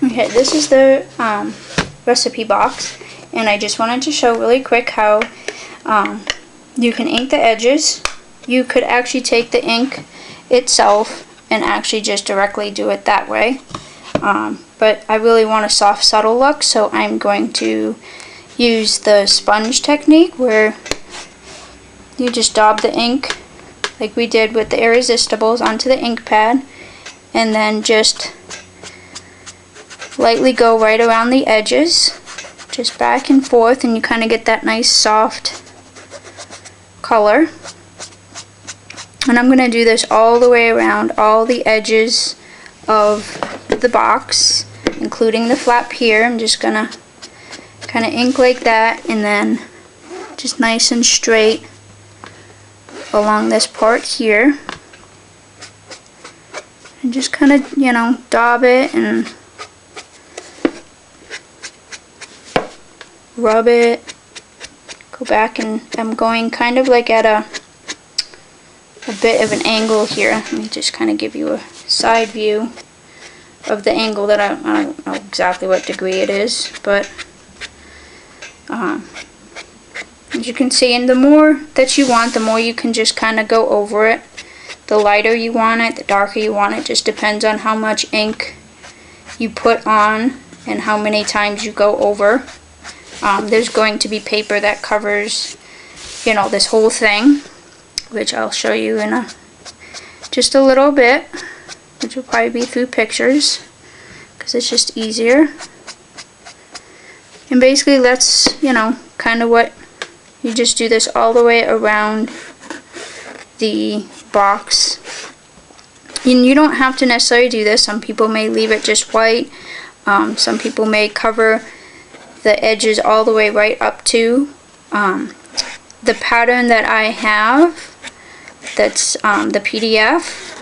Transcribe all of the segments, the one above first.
Okay, this is the recipe box, and I just wanted to show really quick how you can ink the edges. You could actually take the ink itself and actually just directly do it that way, but I really want a soft, subtle look, so I'm going to use the sponge technique where you just daub the ink like we did with the Irresistibles onto the ink pad, and then just lightly go right around the edges, just back and forth, and you kind of get that nice soft color. And I'm going to do this all the way around all the edges of the box, including the flap here. I'm just going to kind of ink like that, and then just nice and straight along this part here. And just kind of, you know, daub it and rub it. Go back, and I'm going kind of like at a bit of an angle here. Let me just kind of give you a side view of the angle that I don't know exactly what degree it is, but as you can see, and the more that you want, the more you can just kind of go over it. The lighter you want it, the darker you want it, just depends on how much ink you put on and how many times you go over. There's going to be paper that covers, you know, this whole thing, which I'll show you in just a little bit, which will probably be through pictures because it's just easier. And basically that's, you know, kind of what you just do, this all the way around the box. And you don't have to necessarily do this. Some people may leave it just white. Some people may cover the edges all the way right up to the pattern that I have. That's the PDF.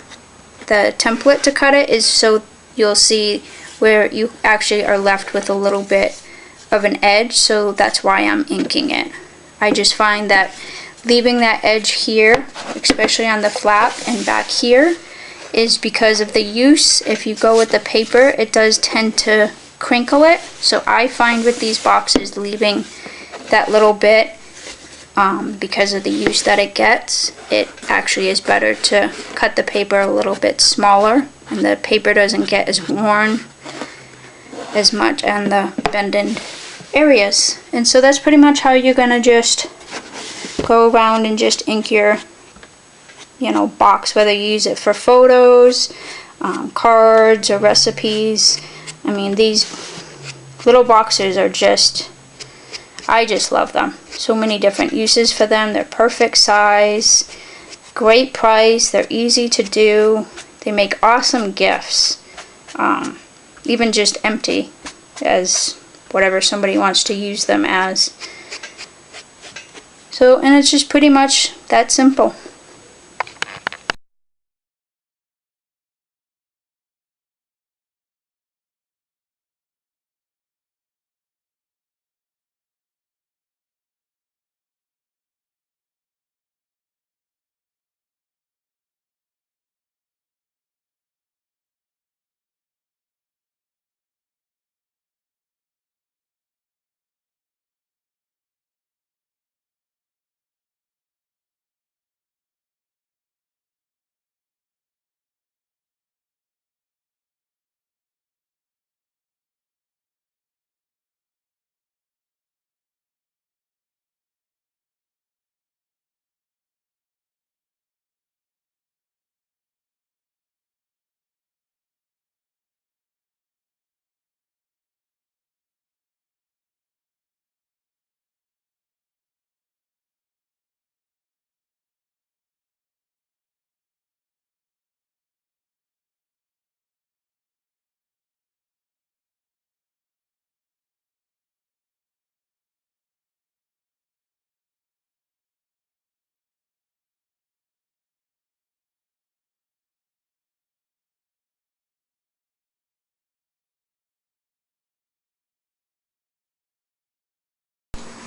The template to cut it is so you'll see where you actually are left with a little bit of an edge, so that's why I'm inking it. I just find that leaving that edge here, especially on the flap and back here, is because of the use. If you go with the paper, it does tend to crinkle it. So I find with these boxes, leaving that little bit, because of the use that it gets, it actually is better to cut the paper a little bit smaller, and the paper doesn't get as worn as much and the bended areas. And so that's pretty much how you're gonna just go around and just ink your, you know, box, whether you use it for photos, cards, or recipes. I mean, these little boxes are just, I just love them. So many different uses for them. They're perfect size, great price, they're easy to do, they make awesome gifts, even just empty, as whatever somebody wants to use them as. So, and it's just pretty much that simple.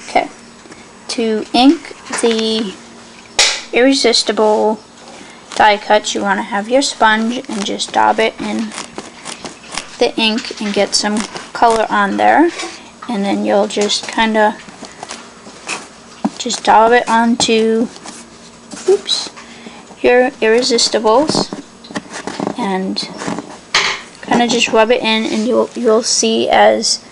Okay, to ink the Irresistible die cuts, you want to have your sponge and just daub it in the ink and get some color on there, and then you'll just kind of just dab it onto, oops, your irresistibles, and kind of just rub it in, and you'll see as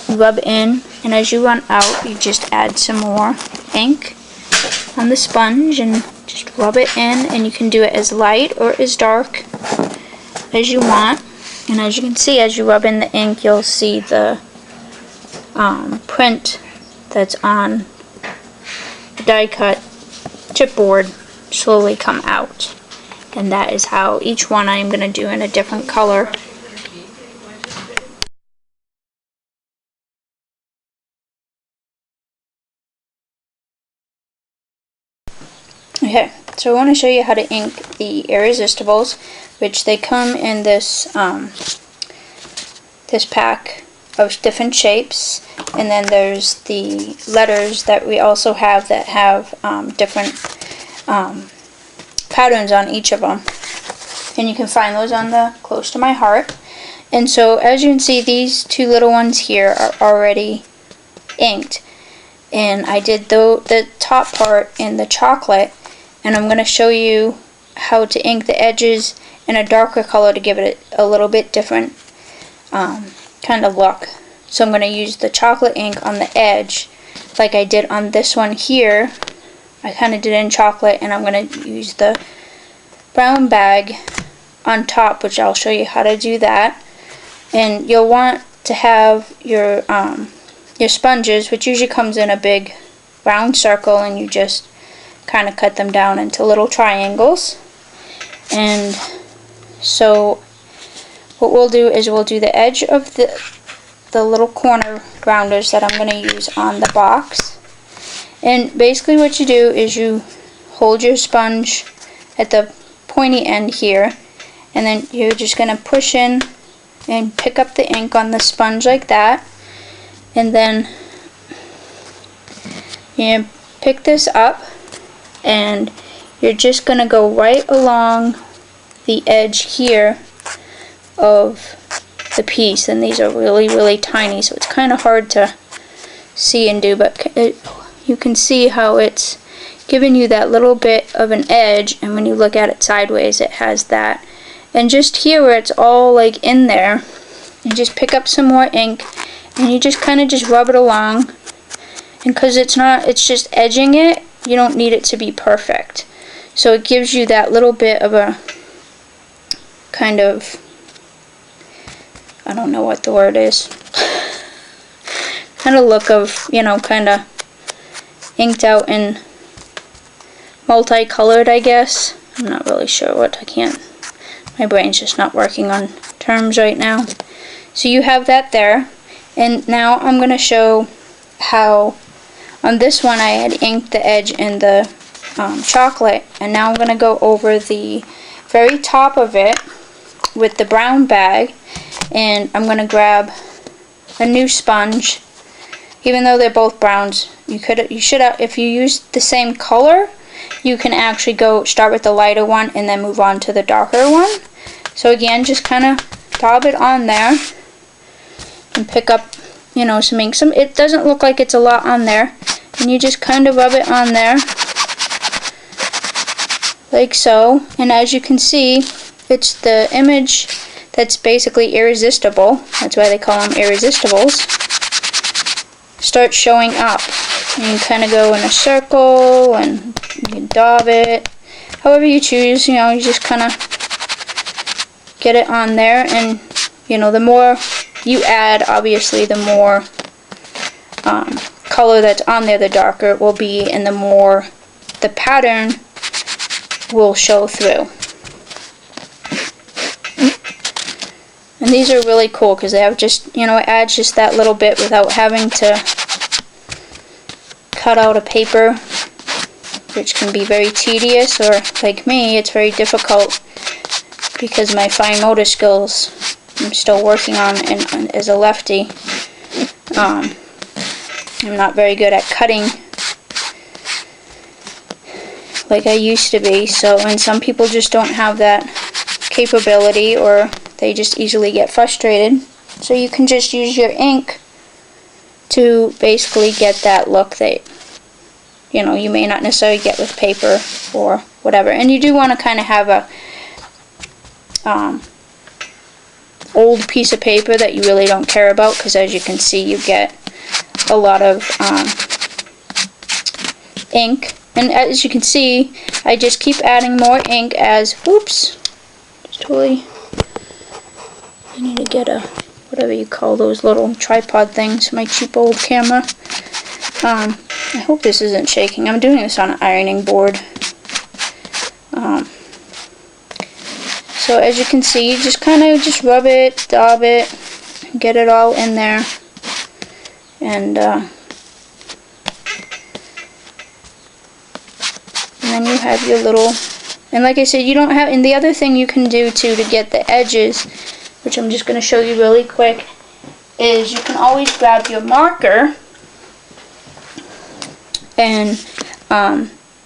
you rub in and as you run out, you just add some more ink on the sponge and just rub it in, and you can do it as light or as dark as you want. And as you can see, as you rub in the ink, you'll see the print that's on the die cut chipboard slowly come out. And that is how each one I'm going to do in a different color. Okay, so I want to show you how to ink the irresistibles, which they come in this this pack of different shapes, and then there's the letters that we also have that have different patterns on each of them, and you can find those on the Close to My Heart. And so as you can see, these two little ones here are already inked, and I did the top part in the chocolate, and I'm going to show you how to ink the edges in a darker color to give it a little bit different kind of look. So I'm going to use the chocolate ink on the edge like I did on this one here. I kind of did it in chocolate, and I'm going to use the brown bag on top, which I'll show you how to do that. And you'll want to have your sponges, which usually comes in a big round circle, and you just kind of cut them down into little triangles. And so what we'll do is we'll do the edge of the little corner rounders that I'm going to use on the box. And basically what you do is you hold your sponge at the pointy end here, and then you're just going to push in and pick up the ink on the sponge like that, and then you pick this up, and you're just going to go right along the edge here of the piece. And these are really tiny, so it's kind of hard to see and do, but you can see how it's giving you that little bit of an edge, and when you look at it sideways it has that. And just here where it's all like in there, you just pick up some more ink and you just kind of just rub it along, and because it's just edging it, you don't need it to be perfect. So it gives you that little bit of a kind of, I don't know what the word is, kind of look of, you know, kind of inked out and multicolored, I guess. I'm not really sure what, my brain's just not working on terms right now. So you have that there, and now I'm going to show how on this one I had inked the edge in the chocolate, and now I'm going to go over the very top of it with the brown bag, and I'm going to grab a new sponge. Even though they're both browns, you should have, if you use the same color, you can actually start with the lighter one and then move on to the darker one. So again, just kind of dab it on there and pick up, you know, some ink. It doesn't look like it's a lot on there, and you just kind of rub it on there like so. And as you can see, it's the image that's basically irresistible. That's why they call them irresistibles. Start showing up. And you kind of go in a circle, and you can dab it however you choose. You know, you just kind of get it on there, and you know, the more you add, obviously the more color that's on there, the darker it will be, and the more the pattern will show through. And these are really cool because they have just, you know, it adds just that little bit without having to cut out a paper, which can be very tedious, or like me, it's very difficult because my fine motor skills I'm still working on, and as a lefty, I'm not very good at cutting like I used to be. So, and some people just don't have that capability, or they just easily get frustrated. So you can just use your ink to basically get that look that, you know, you may not necessarily get with paper or whatever. And you do want to kind of have a old piece of paper that you really don't care about, because as you can see, you get a lot of ink. And as you can see, I just keep adding more ink as, oops, just totally, I need to get a, whatever you call those little tripod things, my cheap old camera. I hope this isn't shaking. I'm doing this on an ironing board. So as you can see, you just kind of just rub it, dab it, get it all in there. And then you have your little, and like I said, you don't have, and the other thing you can do too to get the edges, which I'm just going to show you really quick, is you can always grab your marker and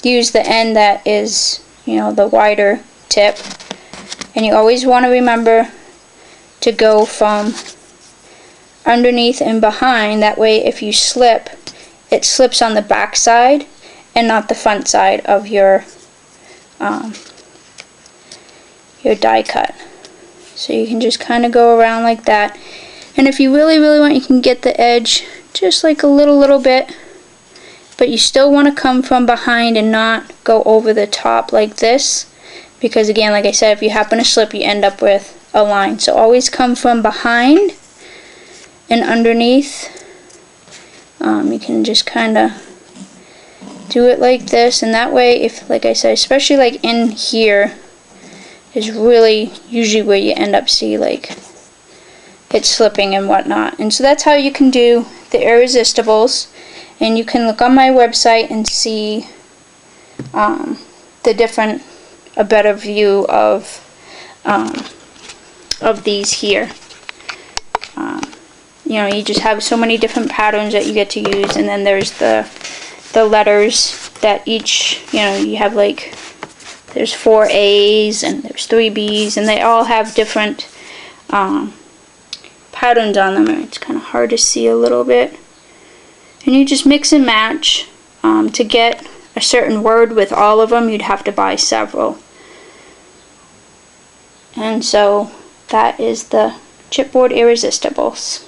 use the end that is, you know, the wider tip. And you always want to remember to go from underneath and behind. That way if you slip, it slips on the back side and not the front side of your die cut. So you can just kind of go around like that. And if you really want, you can get the edge just like a little bit. But you still want to come from behind and not go over the top like this. Because again, like I said, if you happen to slip, you end up with a line. So always come from behind and underneath. You can just kind of do it like this, and that way, if, like I said, especially like in here is really usually where you end up see like it slipping and whatnot. And so that's how you can do the irresistibles. And you can look on my website and see the different, a better view of these here. You know, you just have so many different patterns that you get to use, and then there's the letters that each, you know, you have like, there's 4 A's and there's 3 B's, and they all have different patterns on them. It's kind of hard to see a little bit. And you just mix and match. To get a certain word with all of them, you'd have to buy several. And so that is the chipboard irresistibles.